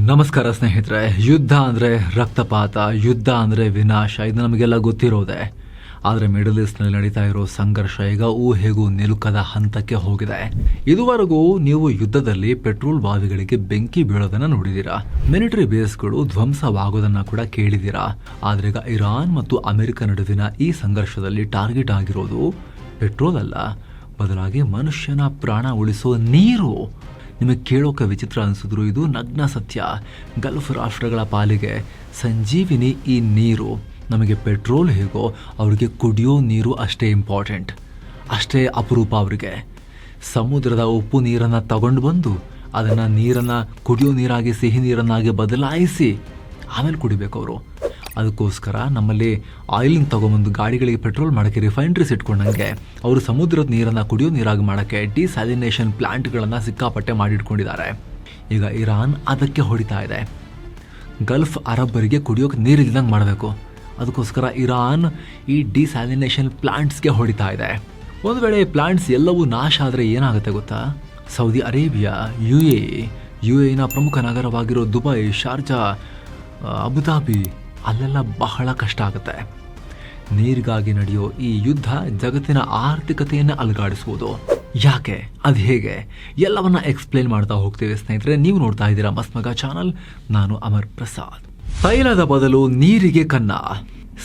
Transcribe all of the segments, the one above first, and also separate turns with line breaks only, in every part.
ನಮಸ್ಕಾರ ಸ್ನೇಹಿತರೆ. ಯುದ್ಧ ಅಂದರೆ ರಕ್ತಪಾತ, ಯುದ್ಧ ಅಂದರೆ ವಿನಾಶ, ಇದು ನಮಗೆಲ್ಲ ಗೊತ್ತಿರೋದೆ. ಆದರೆ ಮಿಡಲ್ ಈಸ್ಟ್ನಲ್ಲಿ ನಡೀತಾ ಇರೋ ಸಂಘರ್ಷ ಈಗ ಊಹೆಗೂ ನಿಲುಕದ ಹಂತಕ್ಕೆ ಹೋಗಿದೆ. ಇದುವರೆಗೂ ನೀವು ಯುದ್ಧದಲ್ಲಿ ಪೆಟ್ರೋಲ್ ಬಾವಿಗಳಿಗೆ ಬೆಂಕಿ ಬೀಳೋದನ್ನು ನೋಡಿದ್ದೀರಾ, ಮಿಲಿಟರಿ ಬೇಸ್ಗಳು ಧ್ವಂಸವಾಗೋದನ್ನು ಕೂಡ ಕೇಳಿದ್ದೀರಾ. ಆದರೆ ಈಗ ಇರಾನ್ ಮತ್ತು ಅಮೆರಿಕ ನಡುವಿನ ಈ ಸಂಘರ್ಷದಲ್ಲಿ ಟಾರ್ಗೆಟ್ ಆಗಿರೋದು ಪೆಟ್ರೋಲ್ ಅಲ್ಲ, ಬದಲಾಗಿ ಮನುಷ್ಯನ ಪ್ರಾಣ ಉಳಿಸೋ ನೀರು. ನಿಮಗೆ ಕೇಳೋಕೆ ವಿಚಿತ್ರ ಅನಿಸಿದ್ರು ಇದು ನಗ್ನ ಸತ್ಯ. ಗಲ್ಫ್ ರಾಷ್ಟ್ರಗಳ ಪಾಲಿಗೆ ಸಂಜೀವಿನಿ ಈ ನೀರು. ನಮಗೆ ಪೆಟ್ರೋಲ್ ಹೇಗೋ ಅವರಿಗೆ ಕುಡಿಯೋ ನೀರು ಅಷ್ಟೇ ಇಂಪಾರ್ಟೆಂಟ್, ಅಷ್ಟೇ ಅಪರೂಪ. ಅವರಿಗೆ ಸಮುದ್ರದ ಉಪ್ಪು ನೀರನ್ನು ತಗೊಂಡು ಬಂದು ಅದನ್ನು ನೀರನ್ನು ಕುಡಿಯೋ ನೀರಾಗಿ ಸಿಹಿ ನೀರನ್ನಾಗಿ ಬದಲಾಯಿಸಿ ಆಮೇಲೆ ಕುಡಿಬೇಕು ಅವರು. ಅದಕ್ಕೋಸ್ಕರ ನಮ್ಮಲ್ಲಿ ಆಯಿಲಿಂಗ್ ತೊಗೊಂಬಂದು ಗಾಡಿಗಳಿಗೆ ಪೆಟ್ರೋಲ್ ಮಾಡೋಕ್ಕೆ ರಿಫೈನ್ರೀಸ್ ಇಟ್ಕೊಂಡಂಗೆ ಅವರು ಸಮುದ್ರದ ನೀರನ್ನು ಕುಡಿಯೋ ನೀರಾಗಿ ಮಾಡೋಕ್ಕೆ ಡಿಸ್ಯಾಲಿನೇಷನ್ ಪ್ಲಾಂಟ್ಗಳನ್ನು ಸಿಕ್ಕಾಪಟ್ಟೆ ಮಾಡಿಟ್ಕೊಂಡಿದ್ದಾರೆ. ಈಗ ಇರಾನ್ ಅದಕ್ಕೆ ಹೊಡಿತಾ ಇದೆ. ಗಲ್ಫ್ ಅರಬ್ಬರಿಗೆ ಕುಡಿಯೋಕೆ ನೀರಿಲ್ದಂಗೆ ಮಾಡಬೇಕು, ಅದಕ್ಕೋಸ್ಕರ ಇರಾನ್ ಈ ಡಿಸ್ಯಾಲಿನೇಷನ್ ಪ್ಲಾಂಟ್ಸ್ಗೆ ಹೊಡಿತಾ ಇದೆ. ಒಂದು ವೇಳೆ ಪ್ಲಾಂಟ್ಸ್ ಎಲ್ಲವೂ ನಾಶ ಆದರೆ ಏನಾಗುತ್ತೆ ಗೊತ್ತಾ? ಸೌದಿ ಅರೇಬಿಯಾ, ಯು ಎನ ಪ್ರಮುಖ ನಗರವಾಗಿರೋ ದುಬೈ, ಶಾರ್ಜಾ, ಅಬುದಾಬಿ, ಅಲ್ಲೆಲ್ಲ ಬಹಳ ಕಷ್ಟ ಆಗುತ್ತೆ. ನೀರಿಗಾಗಿ ನಡೆಯೋ ಈ ಯುದ್ಧ ಜಗತ್ತಿನ ಆರ್ಥಿಕತೆಯನ್ನು ಅಲುಗಾಡಿಸ್ಬೋದು. ಯಾಕೆ, ಅದು ಹೇಗೆ, ಎಲ್ಲವನ್ನ ಎಕ್ಸ್ಪ್ಲೇನ್ ಮಾಡ್ತಾ ಹೋಗ್ತೀವಿ ಸ್ನೇಹಿತರೆ. ನೀವು ನೋಡ್ತಾ ಇದ್ದೀರಾ ಮಸ್ತ್ ಮಗ ಚಾನಲ್. ನಾನು ಅಮರ್ ಪ್ರಸಾದ್. ತೈಲದ ಬದಲು ನೀರಿಗೆ ಕನ್ನ.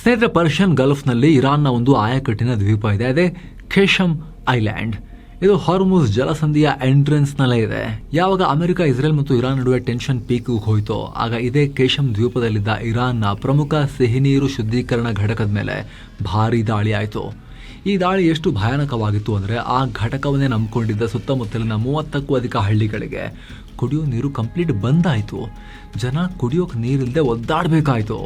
ಸ್ನೇಹಿತರೆ, ಪರ್ಷಿಯನ್ ಗಲ್ಫ್ನಲ್ಲಿ ಇರಾನ್ನ ಒಂದು ಆಯಕಟ್ಟಿನ ದ್ವೀಪ ಇದೆ, ಅದೇ ಖೇಶಮ್ ಐಲ್ಯಾಂಡ್. ಇದು ಹಾರ್ಮುಜ್ ಜಲಸಂಧಿಯ ಎಂಟ್ರೆನ್ಸ್ನಲ್ಲೇ ಇದೆ. ಯಾವಾಗ ಅಮೆರಿಕ, ಇಸ್ರೇಲ್ ಮತ್ತು ಇರಾನ್ ನಡುವೆ ಟೆನ್ಷನ್ ಪೀಕ್ಗೆ ಹೋಯಿತೋ ಆಗ ಇದೇ ಖೇಶಮ್ ದ್ವೀಪದಲ್ಲಿದ್ದ ಇರಾನ್ನ ಪ್ರಮುಖ ಸಿಹಿನೀರು ಶುದ್ಧೀಕರಣ ಘಟಕದ ಮೇಲೆ ಭಾರೀ ದಾಳಿ ಆಯಿತು. ಈ ದಾಳಿ ಎಷ್ಟು ಭಯಾನಕವಾಗಿತ್ತು ಅಂದರೆ ಆ ಘಟಕವನ್ನೇ ನಂಬಿಕೊಂಡಿದ್ದ ಸುತ್ತಮುತ್ತಲಿನ 30ಕ್ಕೂ ಅಧಿಕ ಹಳ್ಳಿಗಳಿಗೆ ಕುಡಿಯೋ ನೀರು ಕಂಪ್ಲೀಟ್ ಬಂದಾಯಿತು. ಜನ ಕುಡಿಯೋಕೆ ನೀರಿಲ್ಲದೆ ಒದ್ದಾಡಬೇಕಾಯಿತು.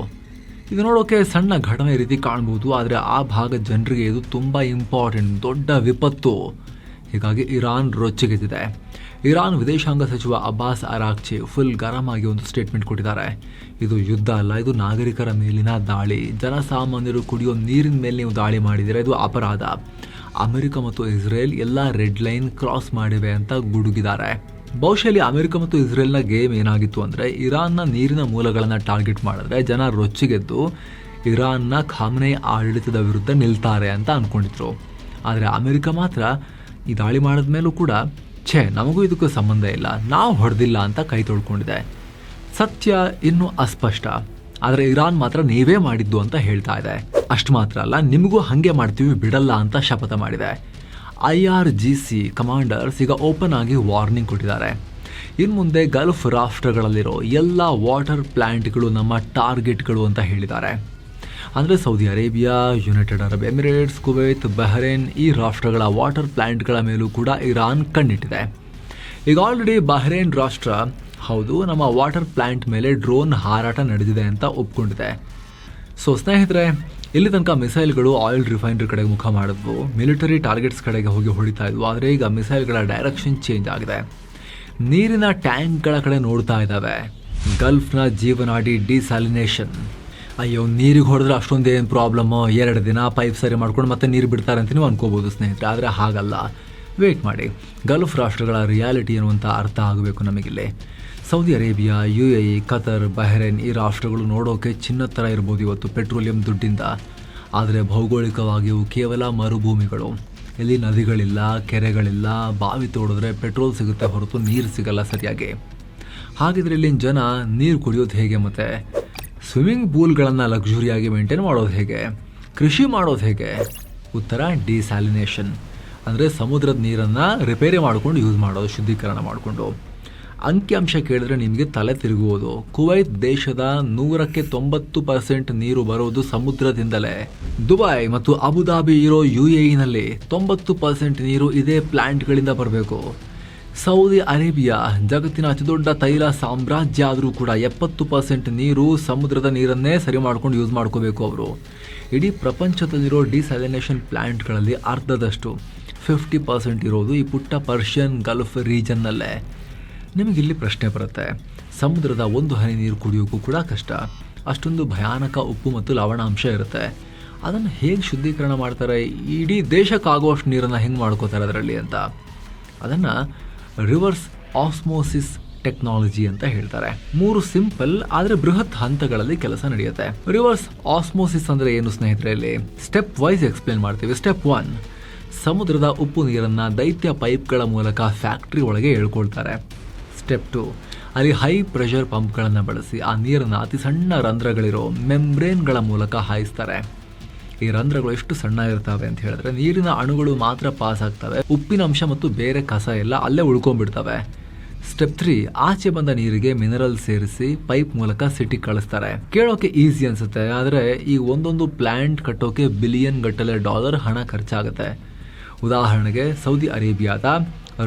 ಇದು ನೋಡೋಕೆ ಸಣ್ಣ ಘಟನೆ ರೀತಿ ಕಾಣ್ಬೋದು, ಆದರೆ ಆ ಭಾಗದ ಜನರಿಗೆ ಇದು ತುಂಬ ಇಂಪಾರ್ಟೆಂಟ್, ದೊಡ್ಡ ವಿಪತ್ತು. ಹೀಗಾಗಿ ಇರಾನ್ ರೊಚ್ಚಿಗೆದ್ದಿದೆ. ಇರಾನ್ ವಿದೇಶಾಂಗ ಸಚಿವ ಅಬ್ಬಾಸ್ ಅರಾಕ್ಚಿ ಫುಲ್ ಗರಂ ಆಗಿ ಒಂದು ಸ್ಟೇಟ್ಮೆಂಟ್ ಕೊಟ್ಟಿದ್ದಾರೆ. ಇದು ಯುದ್ಧ ಅಲ್ಲ, ಇದು ನಾಗರಿಕರ ಮೇಲಿನ ದಾಳಿ. ಜನಸಾಮಾನ್ಯರು ಕುಡಿಯೋ ನೀರಿನ ಮೇಲೆ ನೀವು ದಾಳಿ ಮಾಡಿದರೆ ಇದು ಅಪರಾಧ. ಅಮೆರಿಕ ಮತ್ತು ಇಸ್ರೇಲ್ ಎಲ್ಲ ರೆಡ್ ಲೈನ್ ಕ್ರಾಸ್ ಮಾಡಿವೆ ಅಂತ ಗುಡುಗಿದ್ದಾರೆ. ಬಹುಶಃ ಅಮೆರಿಕ ಮತ್ತು ಇಸ್ರೇಲ್ನ ಗೇಮ್ ಏನಾಗಿತ್ತು ಅಂದರೆ ಇರಾನ್ನ ನೀರಿನ ಮೂಲಗಳನ್ನು ಟಾರ್ಗೆಟ್ ಮಾಡಿದ್ರೆ ಜನ ರೊಚ್ಚಿಗೆದ್ದು ಇರಾನ್ನ ಖಾಮ್ನೆ ಆಡಳಿತದ ವಿರುದ್ಧ ನಿಲ್ತಾರೆ ಅಂತ ಅಂದ್ಕೊಂಡಿದ್ರು. ಆದರೆ ಅಮೆರಿಕ ಮಾತ್ರ ಈ ದಾಳಿ ಮಾಡಿದ ಮೇಲೂ ಕೂಡ ನಮಗೂ ಇದಕ್ಕೂ ಸಂಬಂಧ ಇಲ್ಲ, ನಾವು ಹೊಡೆದಿಲ್ಲ ಅಂತ ಕೈ ತೊಳ್ಕೊಂಡಿದೆ. ಸತ್ಯ ಇನ್ನೂ ಅಸ್ಪಷ್ಟ, ಆದರೆ ಇರಾನ್ ಮಾತ್ರ ನೀವೇ ಮಾಡಿದ್ದು ಅಂತ ಹೇಳ್ತಾ ಇದೆ. ಅಷ್ಟು ಮಾತ್ರ ಅಲ್ಲ, ನಿಮಗೂ ಹಾಗೆ ಮಾಡ್ತೀವಿ, ಬಿಡಲ್ಲ ಅಂತ ಶಪಥ ಮಾಡಿದೆ. IRGC ಕಮಾಂಡರ್ಸ್ ಈಗ ಓಪನ್ ಆಗಿ ವಾರ್ನಿಂಗ್ ಕೊಟ್ಟಿದ್ದಾರೆ. ಇನ್ನು ಮುಂದೆ ಗಲ್ಫ್ ರಾಷ್ಟ್ರಗಳಲ್ಲಿರೋ ಎಲ್ಲ ವಾಟರ್ ಪ್ಲಾಂಟ್ಗಳು ನಮ್ಮ ಟಾರ್ಗೆಟ್ಗಳು ಅಂತ ಹೇಳಿದ್ದಾರೆ. ಅಂದರೆ Saudi Arabia, United Arab Emirates, Kuwait, Bahrain ಈ ರಾಷ್ಟ್ರಗಳ ವಾಟರ್ ಪ್ಲಾಂಟ್ಗಳ ಮೇಲೂ ಕೂಡ ಇರಾನ್ ಕಣ್ಣಿಟ್ಟಿದೆ. ಈಗ ಆಲ್ರೆಡಿ ಬಹ್ರೇನ್ ರಾಷ್ಟ್ರ ಹೌದು, ನಮ್ಮ ವಾಟರ್ ಪ್ಲಾಂಟ್ ಮೇಲೆ ಡ್ರೋನ್ ಹಾರಾಟ ನಡೆದಿದೆ ಅಂತ ಒಪ್ಕೊಂಡಿದೆ. ಸೊ ಸ್ನೇಹಿತರೆ, ಇಲ್ಲಿ ತನಕ ಮಿಸೈಲ್ಗಳು ಆಯಿಲ್ ರಿಫೈನರಿ ಕಡೆಗೆ ಮುಖ ಮಾಡಿದ್ವು, ಮಿಲಿಟರಿ ಟಾರ್ಗೆಟ್ಸ್ ಕಡೆಗೆ ಹೋಗಿ ಹೊಡಿತಾ ಇದ್ವು. ಆದರೆ ಈಗ ಮಿಸೈಲ್ಗಳ ಡೈರೆಕ್ಷನ್ ಚೇಂಜ್ ಆಗಿದೆ, ನೀರಿನ ಟ್ಯಾಂಕ್ಗಳ ಕಡೆ ನೋಡ್ತಾ ಇದ್ದಾವೆ. ಗಲ್ಫ್ನ ಜೀವನಾಡಿ ಡಿಸ್ಯಾಲಿನೇಷನ್. ಅಯ್ಯೋ, ನೀರಿಗೆ ಹೊಡೆದ್ರೆ ಅಷ್ಟೊಂದೇನು ಪ್ರಾಬ್ಲಮ್ಮು, 2 ದಿನ ಪೈಪ್ ಸರಿ ಮಾಡ್ಕೊಂಡು ಮತ್ತೆ ನೀರು ಬಿಡ್ತಾರೆ ಅಂತ ನೀವು ಅನ್ಕೋಬೋದು ಸ್ನೇಹಿತರೆ. ಆದರೆ ಹಾಗಲ್ಲ, ವೇಟ್ ಮಾಡಿ. ಗಲ್ಫ್ ರಾಷ್ಟ್ರಗಳ ರಿಯಾಲಿಟಿ ಅನ್ನುವಂಥ ಅರ್ಥ ಆಗಬೇಕು ನಮಗಿಲ್ಲಿ. Saudi Arabia, UAE, Qatar, Bahrain ಈ ರಾಷ್ಟ್ರಗಳು ನೋಡೋಕೆ ಚಿನ್ನದ ಥರ ಇರ್ಬೋದು ಇವತ್ತು ಪೆಟ್ರೋಲಿಯಂ ದುಡ್ಡಿಂದ. ಆದರೆ ಭೌಗೋಳಿಕವಾಗಿ ಇವು ಕೇವಲ ಮರುಭೂಮಿಗಳು. ಇಲ್ಲಿ ನದಿಗಳಿಲ್ಲ, ಕೆರೆಗಳಿಲ್ಲ, ಬಾವಿ ತೋಡಿದ್ರೆ ಪೆಟ್ರೋಲ್ ಸಿಗುತ್ತೆ ಹೊರತು ನೀರು ಸಿಗಲ್ಲ ಸರಿಯಾಗಿ. ಹಾಗಿದ್ರೆ ಇಲ್ಲಿನ ಜನ ನೀರು ಕುಡಿಯೋದು ಹೇಗೆ? ಮತ್ತು ಸ್ವಿಮ್ಮಿಂಗ್ ಪೂಲ್ಗಳನ್ನು ಲಕ್ಸುರಿಯಾಗಿ ಮೇಂಟೈನ್ ಮಾಡೋದು ಹೇಗೆ? ಕೃಷಿ ಮಾಡೋದು ಹೇಗೆ? ಉತ್ತರ ಡಿಸ್ಯಾಲಿನೇಷನ್, ಅಂದರೆ ಸಮುದ್ರದ ನೀರನ್ನು ರಿಪೇರಿ ಮಾಡಿಕೊಂಡು ಯೂಸ್ ಮಾಡೋದು, ಶುದ್ಧೀಕರಣ ಮಾಡಿಕೊಂಡು. ಅಂಕಿಅಂಶ ಕೇಳಿದ್ರೆ ನಿಮಗೆ ತಲೆ ತಿರುಗುವುದು. ಕುವೈತ್ ದೇಶದ 100ಕ್ಕೆ 90% ನೀರು ಬರೋದು ಸಮುದ್ರದಿಂದಲೇ. ದುಬೈ ಮತ್ತು ಅಬುದಾಬಿ ಇರೋ UAEನಲ್ಲಿ 90% ನೀರು ಇದೇ ಪ್ಲಾಂಟ್ಗಳಿಂದ ಬರಬೇಕು. ಸೌದಿ ಅರೇಬಿಯಾ ಜಗತ್ತಿನ ಅತಿದೊಡ್ಡ ತೈಲ ಸಾಮ್ರಾಜ್ಯ ಆದರೂ ಕೂಡ 70% ನೀರು ಸಮುದ್ರದ ನೀರನ್ನೇ ಸರಿ ಮಾಡ್ಕೊಂಡು ಯೂಸ್ ಮಾಡ್ಕೋಬೇಕು ಅವರು. ಇಡೀ ಪ್ರಪಂಚದಲ್ಲಿರೋ ಡಿಸ್ಯಾಲಿನೇಷನ್ ಪ್ಲಾಂಟ್ಗಳಲ್ಲಿ ಅರ್ಧದಷ್ಟು 50% ಇರೋದು ಈ ಪುಟ್ಟ ಪರ್ಷಿಯನ್ ಗಲ್ಫ್ ರೀಜನ್ನಲ್ಲೇ. ನಿಮಗಿಲ್ಲಿ ಪ್ರಶ್ನೆ ಬರುತ್ತೆ, ಸಮುದ್ರದ ಒಂದು ಹನಿ ನೀರು ಕುಡಿಯೋಕ್ಕೂ ಕೂಡ ಕಷ್ಟ, ಅಷ್ಟೊಂದು ಭಯಾನಕ ಉಪ್ಪು ಮತ್ತು ಲವಣಾಂಶ ಇರುತ್ತೆ. ಅದನ್ನು ಹೇಗೆ ಶುದ್ಧೀಕರಣ ಮಾಡ್ತಾರೆ? ಇಡೀ ದೇಶಕ್ಕಾಗುವಷ್ಟು ನೀರನ್ನು ಹೆಂಗೆ ಮಾಡ್ಕೋತಾರೆ ಅದರಲ್ಲಿ ಅಂತ. ಅದನ್ನು ರಿವರ್ಸ್ ಆಸ್ಮೋಸಿಸ್ ಟೆಕ್ನಾಲಜಿ ಅಂತ ಹೇಳ್ತಾರೆ. 3 ಸಿಂಪಲ್ ಆದ್ರೆ ಬೃಹತ್ ಹಂತಗಳಲ್ಲಿ ಕೆಲಸ ನಡೆಯುತ್ತೆ. ರಿವರ್ಸ್ ಆಸ್ಮೋಸಿಸ್ ಅಂದ್ರೆ ಏನು ಸ್ನೇಹಿತರೆ? ಇಲ್ಲಿ ಸ್ಟೆಪ್ ವೈಸ್ ಎಕ್ಸ್ಪ್ಲೇನ್ ಮಾಡ್ತೀವಿ. ಸ್ಟೆಪ್ 1, ಸಮುದ್ರದ ಉಪ್ಪು ನೀರನ್ನ ದೈತ್ಯ ಪೈಪ್ಗಳ ಮೂಲಕ ಫ್ಯಾಕ್ಟರಿ ಒಳಗೆ ಎಳ್ಕೊಳ್ತಾರೆ. ಸ್ಟೆಪ್ 2, ಅಲ್ಲಿ ಹೈ ಪ್ರೆಷರ್ ಪಂಪ್ಗಳನ್ನು ಬಳಸಿ ಆ ನೀರನ್ನು ಅತಿ ಸಣ್ಣ ರಂಧ್ರಗಳಿರೋ ಮೆಂಬ್ರೇನ್ಗಳ ಮೂಲಕ ಹಾಯಿಸ್ತಾರೆ. ಈ ರಂಧ್ರಗಳು ಎಷ್ಟು ಸಣ್ಣ ಇರ್ತವೆ ಅಂತ ಹೇಳಿದ್ರೆ ನೀರಿನ ಅಣುಗಳು ಮಾತ್ರ ಪಾಸ್ ಆಗ್ತವೆ, ಉಪ್ಪಿನ ಅಂಶ ಮತ್ತು ಬೇರೆ ಕಸ ಎಲ್ಲ ಅಲ್ಲೇ ಉಳ್ಕೊಂಡ್ಬಿಡ್ತವೆ. ಸ್ಟೆಪ್ 3, ಆಚೆ ಬಂದ ನೀರಿಗೆ ಮಿನರಲ್ ಸೇರಿಸಿ ಪೈಪ್ ಮೂಲಕ ಸಿಟಿ ಕಳಿಸ್ತಾರೆ. ಕೇಳೋಕೆ ಈಸಿ ಅನ್ಸುತ್ತೆ, ಆದರೆ ಈ ಒಂದೊಂದು ಪ್ಲಾಂಟ್ ಕಟ್ಟೋಕೆ ಬಿಲಿಯನ್ ಗಟ್ಟಲೆ ಡಾಲರ್ ಹಣ ಖರ್ಚಾಗುತ್ತೆ. ಉದಾಹರಣೆಗೆ ಸೌದಿ ಅರೇಬಿಯಾದ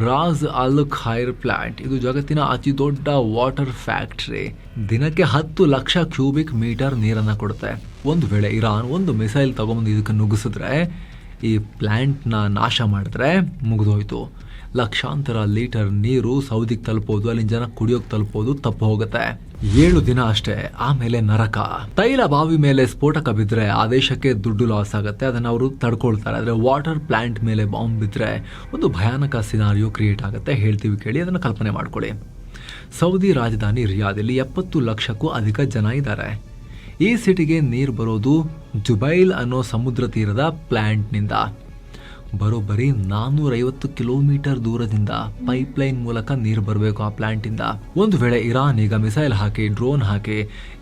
ರಾಸ್ ಅಲ್ ಖೈರ್ ಪ್ಲಾಂಟ್, ಇದು ಜಗತ್ತಿನ ಅತಿ ದೊಡ್ಡ ವಾಟರ್ ಫ್ಯಾಕ್ಟರಿ. ದಿನಕ್ಕೆ 10 ಲಕ್ಷ ಕ್ಯೂಬಿಕ್ ಮೀಟರ್ ನೀರನ್ನು ಕೊಡುತ್ತೆ. ಒಂದು ವೇಳೆ ಇರಾನ್ ಒಂದು ಮಿಸೈಲ್ ತಗೊಂಡು ಇದಕ್ಕೆ ನುಗ್ಗಿಸಿದ್ರೆ, ಈ ಪ್ಲಾಂಟ್ನ ನಾಶ ಮಾಡಿದ್ರೆ ಮುಗಿದೋಯ್ತು. ಲಕ್ಷಾಂತರ ಲೀಟರ್ ನೀರು ಸೌದಿಗೆ ತಲುಪೋದು, ಅಲ್ಲಿನ ಜನ ಕುಡಿಯೋಕೆ ತಲುಪೋದು ತಪ್ಪು ಹೋಗುತ್ತೆ. 7 ದಿನ ಅಷ್ಟೇ, ಆಮೇಲೆ ನರಕ. ತೈಲ ಬಾವಿ ಮೇಲೆ ಸ್ಫೋಟಕ ಬಿದ್ದರೆ ಆ ದೇಶಕ್ಕೆ ದುಡ್ಡು ಲಾಸ್ ಆಗುತ್ತೆ, ಅದನ್ನು ಅವರು ತಡ್ಕೊಳ್ತಾರೆ. ಆದರೆ ವಾಟರ್ ಪ್ಲಾಂಟ್ ಮೇಲೆ ಬಾಂಬ್ ಬಿದ್ದರೆ ಒಂದು ಭಯಾನಕ ಸಿನಾರಿಯೋ ಕ್ರಿಯೇಟ್ ಆಗುತ್ತೆ. ಹೇಳ್ತೀವಿ ಕೇಳಿ, ಅದನ್ನು ಕಲ್ಪನೆ ಮಾಡ್ಕೊಳ್ಳಿ. ಸೌದಿ ರಾಜಧಾನಿ ರಿಯಾದಲ್ಲಿ 70 ಲಕ್ಷಕ್ಕೂ ಅಧಿಕ ಜನ ಇದ್ದಾರೆ. ಈ ಸಿಟಿಗೆ ನೀರು ಬರೋದು ಜುಬೈಲ್ ಅನ್ನೋ ಸಮುದ್ರ ತೀರದ ಪ್ಲಾಂಟ್ನಿಂದ. ಬರೋಬ್ಬರಿ 450 ಕಿಲೋಮೀಟರ್ ದೂರದಿಂದ ಪೈಪ್ಲೈನ್ ಮೂಲಕ ನೀರು ಬರಬೇಕು ಆ ಪ್ಲಾಂಟಿಂದ. ಒಂದು ವೇಳೆ ಇರಾನ್ ಈಗ ಮಿಸೈಲ್ ಹಾಕಿ, ಡ್ರೋನ್ ಹಾಕಿ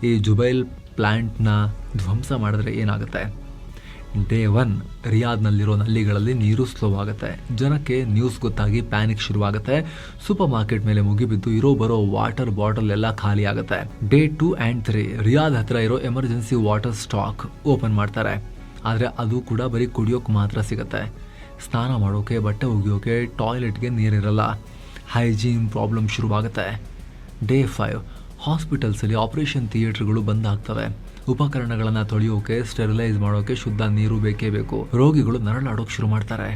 ಈ ಜುಬೈಲ್ ಪ್ಲಾಂಟ್ನ ಧ್ವಂಸ ಮಾಡಿದ್ರೆ ಏನಾಗುತ್ತೆ? ಡೇ 1 ರಿಯಾದ್ನಲ್ಲಿರೋ ನಲ್ಲಿಗಳಲ್ಲಿ ನೀರು ಸ್ಲೋ ಆಗುತ್ತೆ. ಜನಕ್ಕೆ ನ್ಯೂಸ್ ಗೊತ್ತಾಗಿ ಪ್ಯಾನಿಕ್ ಶುರುವಾಗುತ್ತೆ. ಸೂಪರ್ ಮಾರ್ಕೆಟ್ ಮೇಲೆ ಮುಗಿಬಿದ್ದು ಇರೋ ಬರೋ ವಾಟರ್ ಬಾಟಲ್ ಎಲ್ಲ ಖಾಲಿ ಆಗುತ್ತೆ. ಡೇ 2 and 3 ರಿಯಾದ್ ಹತ್ರ ಇರೋ ಎಮರ್ಜೆನ್ಸಿ ವಾಟರ್ ಸ್ಟಾಕ್ ಓಪನ್ ಮಾಡ್ತಾರೆ. ಆದರೆ ಅದು ಕೂಡ ಬರೀ ಕುಡಿಯೋಕೆ ಮಾತ್ರ ಸಿಗುತ್ತೆ. ಸ್ನಾನ ಮಾಡೋಕೆ, ಬಟ್ಟೆ ಒಗೆಯೋಕೆ, ಟಾಯ್ಲೆಟ್ಗೆ ನೀರಿರಲ್ಲ. ಹೈಜೀನ್ ಪ್ರಾಬ್ಲಮ್ ಶುರುವಾಗುತ್ತೆ. ಡೇ 5 ಹಾಸ್ಪಿಟಲ್ಸಲ್ಲಿ ಆಪರೇಷನ್ ಥಿಯೇಟರ್ಗಳು ಬಂದ್ ಆಗ್ತವೆ. ಉಪಕರಣಗಳನ್ನು ತೊಳೆಯೋಕೆ, ಸ್ಟೆರಿಲೈಸ್ ಮಾಡೋಕೆ ಶುದ್ಧ ನೀರು ಬೇಕೇ ಬೇಕು. ರೋಗಿಗಳು ನರಳಾಡೋಕೆ ಶುರು ಮಾಡ್ತಾರೆ.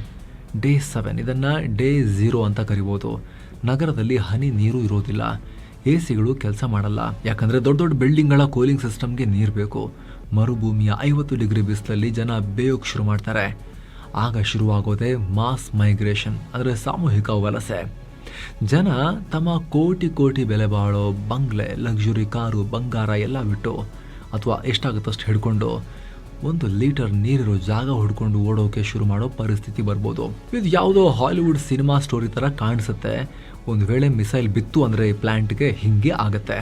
ಡೇ 7 ಇದನ್ನು ಡೇ 0 ಅಂತ ಕರಿಬೋದು. ನಗರದಲ್ಲಿ ಹನಿ ನೀರು ಇರೋದಿಲ್ಲ. ಎಸಿಗಳು ಕೆಲಸ ಮಾಡಲ್ಲ, ಯಾಕಂದರೆ ದೊಡ್ಡ ದೊಡ್ಡ ಬಿಲ್ಡಿಂಗ್ಗಳ ಕೂಲಿಂಗ್ ಸಿಸ್ಟಮ್ಗೆ ನೀರು ಬೇಕು. ಮರುಭೂಮಿಯ 50 ಡಿಗ್ರಿ ಬಿಸಿಲಲ್ಲಿ ಜನ ಬೇಯೋಕೆ ಶುರು ಮಾಡ್ತಾರೆ. ಆಗ ಶುರುವಾಗೋದೆ ಮಾಸ್ ಮೈಗ್ರೇಷನ್, ಅಂದರೆ ಸಾಮೂಹಿಕ ವಲಸೆ. ಜನ ತಮ್ಮ ಕೋಟಿ ಬೆಲೆ ಬಾಳೋ ಬಂಗ್ಲೆ, ಲಕ್ಸುರಿ ಕಾರು, ಬಂಗಾರ ಎಲ್ಲ ಬಿಟ್ಟು, ಅಥವಾ ಎಷ್ಟಾಗುತ್ತಷ್ಟು ಹಿಡ್ಕೊಂಡು 1 ಲೀಟರ್ ನೀರಿರೋ ಜಾಗ ಹುಡ್ಕೊಂಡು ಓಡೋಕೆ ಶುರು ಮಾಡೋ ಪರಿಸ್ಥಿತಿ ಬರ್ಬೋದು. ಇದು ಯಾವುದೋ ಹಾಲಿವುಡ್ ಸಿನಿಮಾ ಸ್ಟೋರಿ ಥರ ಕಾಣಿಸುತ್ತೆ. ಒಂದು ವೇಳೆ ಮಿಸೈಲ್ ಬಿತ್ತು ಅಂದರೆ ಈ ಪ್ಲಾಂಟ್ಗೆ ಹಿಂಗೆ ಆಗುತ್ತೆ.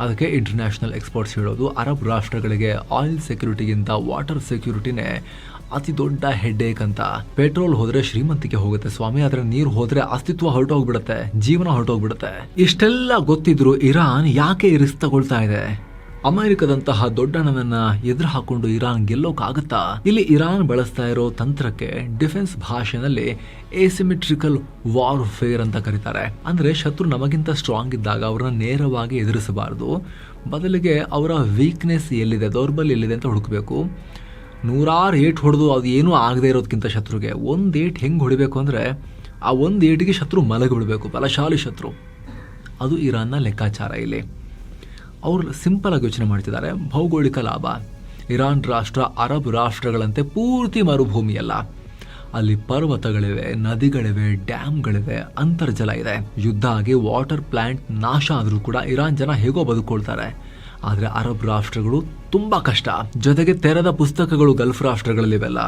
ಅದಕ್ಕೆ ಇಂಟರ್ನ್ಯಾಷನಲ್ ಎಕ್ಸ್ಪರ್ಟ್ಸ್ ಹೇಳೋದು, ಅರಬ್ ರಾಷ್ಟ್ರಗಳಿಗೆ ಆಯಿಲ್ ಸೆಕ್ಯೂರಿಟಿಗಿಂತ ವಾಟರ್ ಸೆಕ್ಯೂರಿಟಿನೇ ಅತಿ ದೊಡ್ಡ ಹೆಡ್ಡೇಕ್ ಅಂತ. ಪೆಟ್ರೋಲ್ ಹೋದ್ರೆ ಶ್ರೀಮಂತಿಕೆ ಹೋಗುತ್ತೆ ಸ್ವಾಮಿ, ಆದ್ರೆ ನೀರು ಹೋದ್ರೆ ಅಸ್ತಿತ್ವ ಹೊರಟೋಗ್ಬಿಡುತ್ತೆ, ಜೀವನ ಹೊರಟೋಗ್ಬಿಡುತ್ತೆ. ಇಷ್ಟೆಲ್ಲ ಗೊತ್ತಿದ್ರು ಇರಾನ್ ಯಾಕೆ ಈ ರಿಸ್ಕ್ ತಗೊಳ್ತಾ ಇದೆ? ಅಮೆರಿಕದಂತಹ ದೊಡ್ಡಣ್ಣನನ್ನ ಎದುರು ಹಾಕೊಂಡು ಇರಾನ್ ಗೆಲ್ಲೋಕಾಗತ್ತಾ? ಇಲ್ಲಿ ಇರಾನ್ ಬಳಸ್ತಾ ಇರೋ ತಂತ್ರಕ್ಕೆ ಡಿಫೆನ್ಸ್ ಭಾಷೆನಲ್ಲಿ ಎಸಿಮೆಟ್ರಿಕಲ್ ವಾರ್ಫೇರ್ ಅಂತ ಕರೀತಾರೆ. ಅಂದ್ರೆ ಶತ್ರು ನಮಗಿಂತ ಸ್ಟ್ರಾಂಗ್ ಇದ್ದಾಗ ಅವ್ರನ್ನ ನೇರವಾಗಿ ಎದುರಿಸಬಾರದು, ಬದಲಿಗೆ ಅವರ ವೀಕ್ನೆಸ್ ಎಲ್ಲಿದೆ, ದೌರ್ಬಲ್ಯ ಎಲ್ಲಿದೆ ಅಂತ ಹುಡುಕಬೇಕು. 100 ಏಟ್ ಹೊಡೆದು ಅದು ಏನೂ ಆಗದೆ ಇರೋದಕ್ಕಿಂತ ಶತ್ರುಗೆ 1 ಏಟ್ ಹೆಂಗೆ ಹೊಡಿಬೇಕು ಅಂದರೆ ಆ 1 ಏಟಿಗೆ ಶತ್ರು ಮಲಗಿಬಿಡಬೇಕು, ಬಲಶಾಲಿ ಶತ್ರು. ಅದು ಇರಾನ್ನ ಲೆಕ್ಕಾಚಾರ. ಇಲ್ಲಿ ಅವರು ಸಿಂಪಲ್ ಆಗಿ ಯೋಚನೆ ಮಾಡ್ತಿದ್ದಾರೆ. ಭೌಗೋಳಿಕ ಲಾಭ. ಇರಾನ್ ರಾಷ್ಟ್ರ ಅರಬ್ ರಾಷ್ಟ್ರಗಳಂತೆ ಪೂರ್ತಿ ಮರುಭೂಮಿಯಲ್ಲ. ಅಲ್ಲಿ ಪರ್ವತಗಳಿವೆ, ನದಿಗಳಿವೆ, ಡ್ಯಾಮ್ಗಳಿವೆ, ಅಂತರ್ಜಲ ಇದೆ. ಯುದ್ಧ ಆಗಿ ವಾಟರ್ ಪ್ಲಾಂಟ್ ನಾಶ ಆದರೂ ಕೂಡ ಇರಾನ್ ಜನ ಹೇಗೋ ಬದುಕೊಳ್ತಾರೆ. ಆದರೆ ಅರಬ್ ರಾಷ್ಟ್ರಗಳು ತುಂಬ ಕಷ್ಟ. ಜೊತೆಗೆ ತೆರೆದ ಪುಸ್ತಕಗಳು ಗಲ್ಫ್ ರಾಷ್ಟ್ರಗಳಲ್ಲಿವೆಲ್ಲ.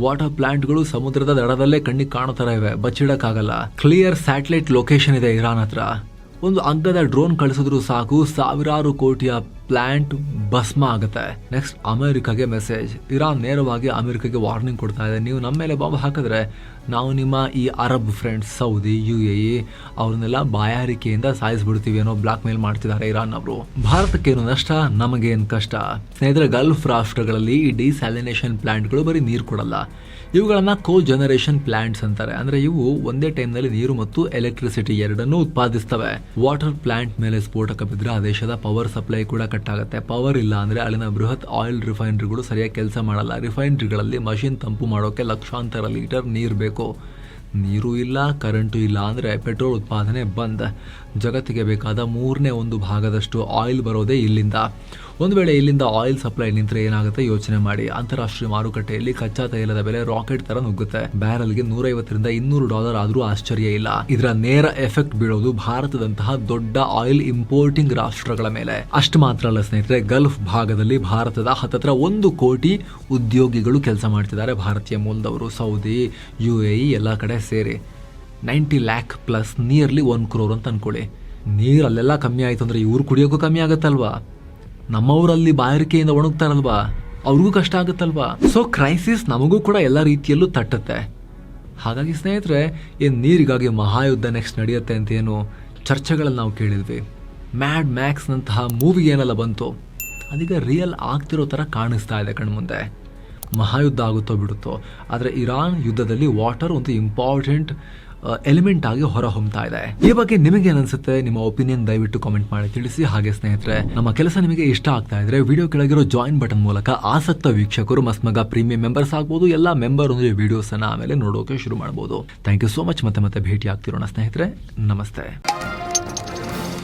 ವಾಟರ್ ಪ್ಲಾಂಟ್ಗಳು ಸಮುದ್ರದ ದಡದಲ್ಲೇ ಕಣ್ಣಿಗೆ ಕಾಣೋ ಥರ ಇವೆ, ಬಚ್ಚಿಡಕ್ಕಾಗಲ್ಲ. ಕ್ಲಿಯರ್ ಸ್ಯಾಟಲೈಟ್ ಲೊಕೇಶನ್ ಇದೆ ಇರಾನ್ ಹತ್ರ. ಒಂದು ಅಗ್ಗದ ಡ್ರೋನ್ ಕಳಿಸಿದ್ರು ಸಾಕು, 1000 ಕೋಟಿಯ ಪ್ಲಾಂಟ್ ಭಸ್ಮ ಆಗುತ್ತೆ. Next ಅಮೆರಿಕಾಗೆ message. ಇರಾನ್ ನೇರವಾಗಿ ಅಮೆರಿಕಾಗೆ ವಾರ್ನಿಂಗ್ ಕೊಡ್ತಾ ಇದೆ, ನೀವು ನಮ್ಮ ಮೇಲೆ ಬಾಂಬ್ ಹಾಕಿದ್ರೆ ನಾವು ನಿಮ್ಮ ಈ ಅರಬ್ ಫ್ರೆಂಡ್ಸ್ ಸೌದಿ, UAE ಅವ್ರನ್ನೆಲ್ಲ ಬಾಯಾರಿಕೆಯಿಂದ ಸಾಯಿಸ್ಬಿಡ್ತೀವಿ ಅನ್ನೋ ಬ್ಲಾಕ್ ಮೇಲ್ ಮಾಡ್ತಿದ್ದಾರೆ ಇರಾನ್ ಅವರು. ಭಾರತಕ್ಕೇನು ನಷ್ಟ, ನಮಗೇನು ಕಷ್ಟ? ಸ್ನೇಹಿತರೆ, ಗಲ್ಫ್ ರಾಷ್ಟ್ರಗಳಲ್ಲಿ ಈ ಡಿಸ್ಯಾಲಿನೇಷನ್ ಪ್ಲಾಂಟ್ಗಳು ಬರೀ ನೀರು ಕೊಡಲ್ಲ, ಇವುಗಳನ್ನ ಕೋ ಜನರೇಷನ್ ಪ್ಲಾಂಟ್ಸ್ ಅಂತಾರೆ. ಅಂದ್ರೆ ಇವು ಒಂದೇ ಟೈಮ್ನಲ್ಲಿ ನೀರು ಮತ್ತು ಎಲೆಕ್ಟ್ರಿಸಿಟಿ ಎರಡನ್ನೂ ಉತ್ಪಾದಿಸ್ತವೆ. ವಾಟರ್ ಪ್ಲಾಂಟ್ ಮೇಲೆ ಸ್ಫೋಟಕ ಬಿದ್ದರೆ ಆ ದೇಶದ ಪವರ್ ಸಪ್ಲೈ ಕೂಡ ಕಟ್ ಆಗುತ್ತೆ. ಪವರ್ ಇಲ್ಲ ಅಂದ್ರೆ ಅಲ್ಲಿನ ಬೃಹತ್ ಆಯಿಲ್ ರಿಫೈನರಿಗಳು ಸರಿಯಾಗಿ ಕೆಲಸ ಮಾಡಲ್ಲ. ರಿಫೈನರಿಗಳಲ್ಲಿ ಮಷಿನ್ ತಂಪು ಮಾಡೋಕೆ ಲಕ್ಷಾಂತರ ಲೀಟರ್ ನೀರು ಬೇಕು. ನೀರು ಇಲ್ಲ, ಕರೆಂಟು ಇಲ್ಲ ಅಂದರೆ ಪೆಟ್ರೋಲ್ ಉತ್ಪಾದನೆ ಬಂದ್. ಜಗತ್ತಿಗೆ ಬೇಕಾದ 1/3 ಭಾಗದಷ್ಟು ಆಯಿಲ್ ಬರೋದೇ ಇಲ್ಲಿಂದ. ಒಂದು ವೇಳೆ ಇಲ್ಲಿಂದ ಆಯಿಲ್ ಸಪ್ಲೈ ನಿಂತರೆ ಏನಾಗುತ್ತೆ ಯೋಚನೆ ಮಾಡಿ. ಅಂತಾರಾಷ್ಟ್ರೀಯ ಮಾರುಕಟ್ಟೆಯಲ್ಲಿ ಕಚ್ಚಾ ತೈಲದ ಬೆಲೆ ರಾಕೆಟ್ ತರ ನುಗ್ಗುತ್ತೆ. ಬ್ಯಾರಲ್ಗೆ $150 ರಿಂದ $200 ಆದ್ರೂ ಆಶ್ಚರ್ಯ ಇಲ್ಲ. ಇದರ ನೇರ ಎಫೆಕ್ಟ್ ಬೀಳೋದು ಭಾರತದಂತಹ ದೊಡ್ಡ ಆಯಿಲ್ ಇಂಪೋರ್ಟಿಂಗ್ ರಾಷ್ಟ್ರಗಳ ಮೇಲೆ. ಅಷ್ಟು ಮಾತ್ರ ಅಲ್ಲ ಸ್ನೇಹಿತರೆ, ಗಲ್ಫ್ ಭಾಗದಲ್ಲಿ ಭಾರತದ ಹತ್ತತ್ರ 1 ಕೋಟಿ ಉದ್ಯೋಗಿಗಳು ಕೆಲಸ ಮಾಡ್ತಿದ್ದಾರೆ, ಭಾರತೀಯ ಮೂಲದವರು. ಸೌದಿ, UAE ಎಲ್ಲ ಕಡೆ ಸೇರಿ 90 lakh ಪ್ಲಸ್, ನಿಯರ್ಲಿ 1 crore ಅಂತ ಅನ್ಕೊಳ್ಳಿ. ನೀರು ಅಲ್ಲೆಲ್ಲ ಕಮ್ಮಿ ಆಯ್ತು ಅಂದ್ರೆ ಇವ್ರು ಕುಡಿಯೋಕ್ಕೂ ಕಮ್ಮಿ ಆಗತ್ತಲ್ವಾ? ನಮ್ಮವರಲ್ಲಿ ಬಾಯಾರಿಕೆಯಿಂದ ಒಣಗ್ತಾರಲ್ವಾ, ಅವ್ರಿಗೂ ಕಷ್ಟ ಆಗುತ್ತಲ್ವಾ? ಸೊ ಕ್ರೈಸಿಸ್ ನಮಗೂ ಕೂಡ ಎಲ್ಲ ರೀತಿಯಲ್ಲೂ ತಟ್ಟುತ್ತೆ. ಹಾಗಾಗಿ ಸ್ನೇಹಿತರೆ, ಏನು ನೀರಿಗಾಗಿ ಮಹಾಯುದ್ಧ ನೆಕ್ಸ್ಟ್ ನಡೆಯುತ್ತೆ ಅಂತ ಏನು ಚರ್ಚೆಗಳಲ್ಲಿ ನಾವು ಕೇಳಿದ್ವಿ. ಮ್ಯಾಡ್ ಮ್ಯಾಕ್ಸ್ನಂತಹ ಮೂವಿ ಏನೆಲ್ಲ ಬಂತು ಅದೀಗ ರಿಯಲ್ ಆಗ್ತಿರೋ ಥರ ಕಾಣಿಸ್ತಾ ಇದೆ ಕಣ್ಮುಂದೆ. ಮಹಾಯುದ್ಧ ಆಗುತ್ತೋ ಬಿಡುತ್ತೋ, ಆದರೆ ಇರಾನ್ ಯುದ್ಧದಲ್ಲಿ ವಾಟರ್ ಒಂದು ಇಂಪಾರ್ಟೆಂಟ್ ಎಲಿಮೆಂಟ್ ಆಗಿ ಹೊರ ಹೊಮ್ತಾ ಇದೆ. ಈ ಬಗ್ಗೆ ನಿಮಗೆ ಅನ್ಸುತ್ತೆ? ನಿಮ್ಮ ಒಪಿನಿಯನ್ ದಯವಿಟ್ಟು ಕಾಮೆಂಟ್ ಮಾಡಿ ತಿಳಿಸಿ. ಹಾಗೆ ಸ್ನೇಹಿತರೆ, ನಮ್ಮ ಕೆಲಸ ನಿಮಗೆ ಇಷ್ಟ ಆಗ್ತಾ ಇದ್ರೆ ವಿಡಿಯೋ ಕೆಳಗಿರೋ ಜಾಯಿನ್ ಬಟನ್ ಮೂಲಕ ಆಸಕ್ತ ವೀಕ್ಷಕರು ಮಸ್ಮಗ ಪ್ರೀಮಿಯಂ ಮೆಂಬರ್ಸ್ ಆಗ್ಬೋದು. ಎಲ್ಲ ಮೆಂಬರ್ ಒಂದು ವಿಡಿಯೋಸ್ ಅನ್ನ ಆಮೇಲೆ ನೋಡೋಕೆ ಶುರು ಮಾಡಬಹುದು. Thank you so much. ಮತ್ತೆ ಭೇಟಿ ಆಗ್ತಿರೋಣ ಸ್ನೇಹಿತರೆ. ನಮಸ್ತೆ.